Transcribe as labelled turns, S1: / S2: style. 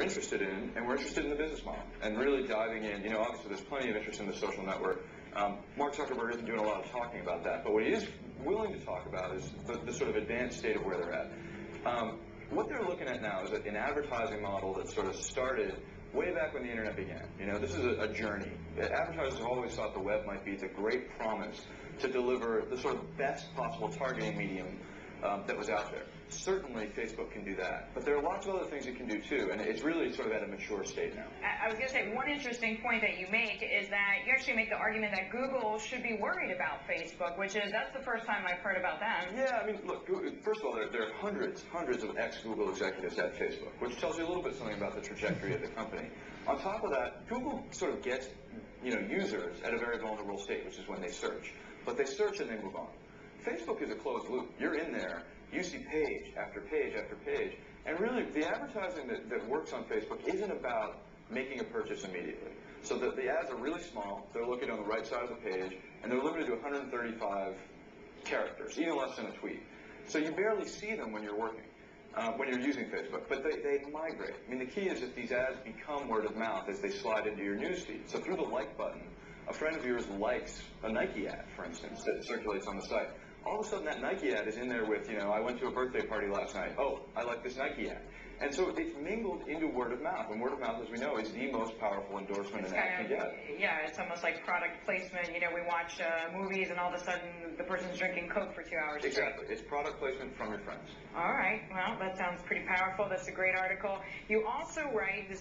S1: we're interested in, and we're interested in the business model, and really diving in. You know, obviously there's plenty of interest in the social network. Mark Zuckerberg isn't doing a lot of talking about that, but what he is willing to talk about is the sort of advanced state of where they're at. What they're looking at now is an advertising model that sort of started way back when the internet began. You know, this is a journey. Advertisers have always thought the web might be the great promise to deliver the sort of best possible targeting medium that was out there. Certainly Facebook can do that, but there are lots of other things it can do too, and it's really sort of at a mature state now.
S2: I was going to say, one interesting point that you make is that you actually make the argument that Google should be worried about Facebook, which is, that's the first time I've heard about them.
S1: Yeah, I mean, look, first of all, there are hundreds of ex-Google executives at Facebook, which tells you a little bit something about the trajectory of the company. On top of that, Google sort of gets, you know, users at a very vulnerable state, which is when they search. But they search and they move on. Facebook is a closed loop. You're in there, you see page after page after page, and really the advertising that works on Facebook isn't about making a purchase immediately. So the ads are really small, they're located on the right side of the page, and they're limited to 135 characters, even less than a tweet. So you barely see them when you're working, when you're using Facebook, but they migrate. I mean, the key is that these ads become word of mouth as they slide into your newsfeed. So through the like button, a friend of yours likes a Nike ad, for instance, that circulates on the site. All of a sudden that Nike ad is in there with, you know, I went to a birthday party last night. Oh, I like this Nike ad. And so it's mingled into word of mouth. And word of mouth, as we know, is the most powerful endorsement an ad can get.
S2: Yeah, it's almost like product placement. You know, we watch movies and all of a sudden the person's drinking Coke for 2 hours.
S1: Exactly. It's product placement from your friends.
S2: All right. Well, that sounds pretty powerful. That's a great article. You also write, this